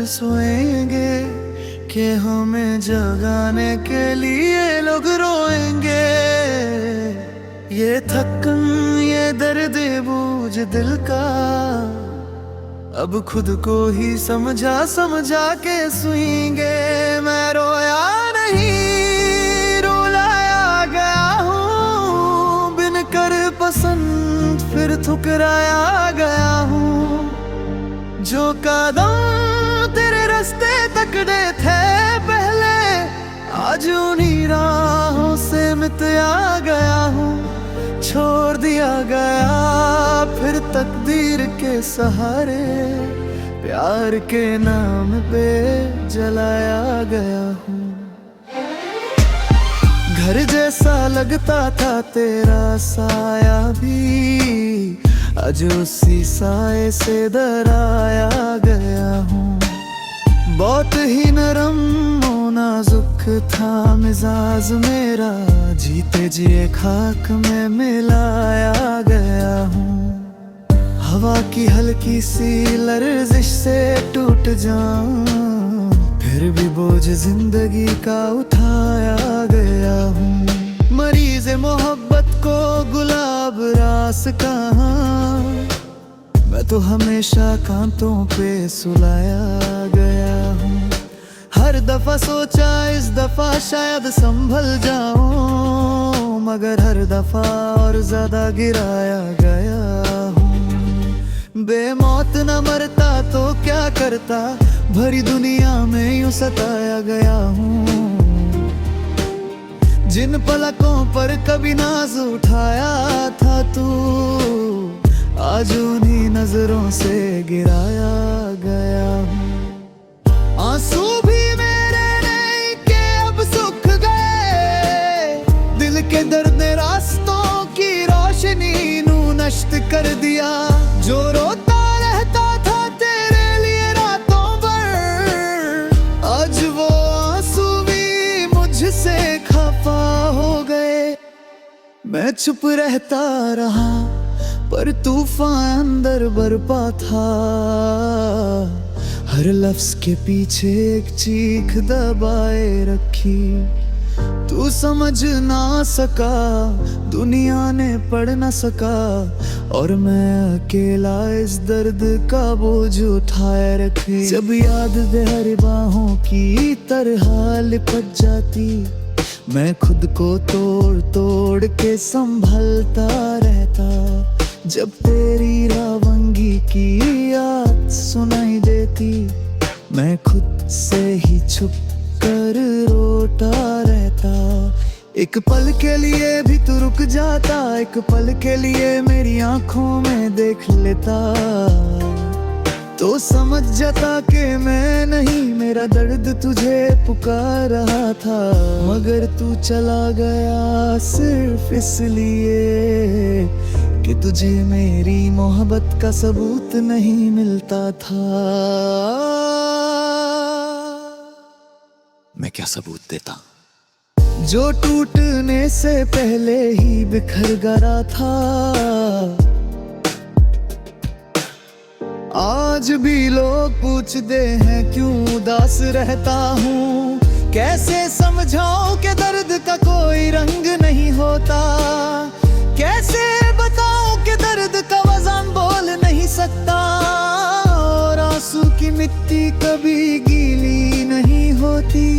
सोएंगे कि हमें जगाने के लिए लोग रोएंगे। ये थकन, ये दर्द बोझ दिल का अब खुद को ही समझा समझा के सोएंगे। मैं रोया नहीं, रुलाया गया हूँ, बिन कर पसंद फिर ठुकराया गया हूँ। जो कदम तेरे रास्ते तकड़े थे पहले, आज उन्हीं राहों से मिटया गया हूँ। छोड़ दिया गया फिर तकदीर के सहारे, प्यार के नाम पे जलाया गया हूँ। घर जैसा लगता था तेरा साया भी, आज उसी साए से डराया गया हूँ। बहुत ही नरम और नाजुक था मिजाज मेरा, जीते जिए खाक में मिलाया गया हूँ। हवा की हल्की सी लर्जिश से टूट जाऊं, फिर भी बोझ जिंदगी का उठाया गया हूँ। मरीज मोहब्बत को गुलाब रास कहाँ, मैं तो हमेशा कांतों पे सुलाया गया हूँ। हर दफा सोचा इस दफा शायद संभल जाऊं, मगर हर दफा और ज्यादा गिराया गया हूँ। बेमौत न मरता तो क्या करता, भरी दुनिया में यूं सताया गया हूँ। जिन पलकों पर कभी नाज उठाया था तू, आज उन्हीं नजरों से गिराया गया हूँ। आंसू भी मेरे नहीं के अब सूख गए, दिल के दर्द ने रास्तों की रोशनी नू नष्ट कर दिया। जो रोता रहता था तेरे लिए रातों भर, आज वो आंसू भी मुझसे खफा हो गए। मैं चुप रहता रहा पर तूफान अंदर बरपा था, हर लफ्ज के पीछे एक चीख दबाए रखी। तू समझ ना सका, दुनिया ने पढ़ ना सका, और मैं अकेला इस दर्द का बोझ उठाए रखी। जब याद हर बाहों की तरह लिपट जाती, मैं खुद को तोड़ तोड़ के संभलता रहता। जब तेरी रावंगी की याद सुनाई देती, मैं खुद से ही छुप कर रोता रहता। एक पल के लिए भी तू रुक जाता, एक पल के लिए मेरी आंखों में देख लेता, तो समझ जाता कि मैं नहीं, मेरा दर्द तुझे पुकार रहा था। मगर तू चला गया सिर्फ इसलिए कि तुझे मेरी मोहब्बत का सबूत नहीं मिलता था। मैं क्या सबूत देता जो टूटने से पहले ही बिखर गया था। आज भी लोग पूछते हैं क्यों उदास रहता हूँ, कैसे समझाऊं कि दर्द का कोई रंग नहीं होता। कैसे बताऊं कि दर्द का वजन बोल नहीं सकता, और आंसू की मिट्टी कभी गीली नहीं होती।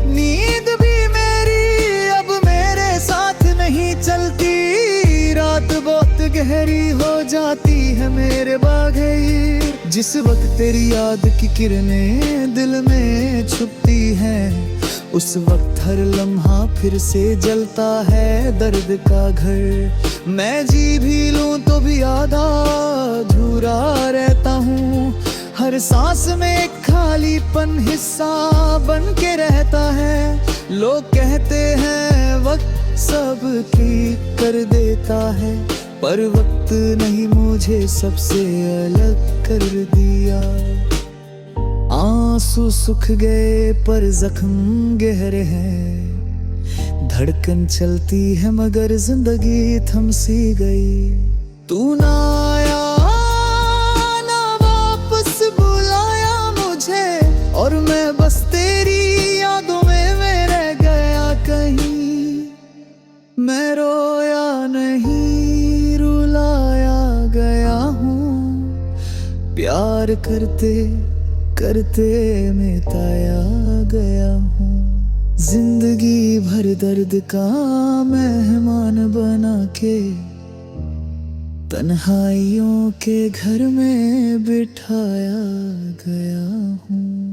नींद भी मेरी अब मेरे साथ नहीं चलती, रात बहुत गहरी हो जाती है मेरे बाग़ैर। जिस वक्त तेरी याद की किरणें दिल में छुपती हैं, उस वक्त हर लम्हा फिर से जलता है दर्द का घर। मैं जी भी लूं तो भी आधा अधूरा रहता हूँ, हर सांस में एक खालीपन हिस्सा बन के रहता है। लोग कहते हैं वक्त सब ठीक कर देता है, पर वक्त नहीं मुझे सबसे अलग कर दिया। आंसू सूख गए पर जख्म गहरे हैं, धड़कन चलती है मगर जिंदगी थम सी गई। तू ना आया ना वापस बुलाया मुझे, प्यार करते करते मैं ताया गया हूँ। जिंदगी भर दर्द का मेहमान बना के तन्हाइयों के घर में बिठाया गया हूँ।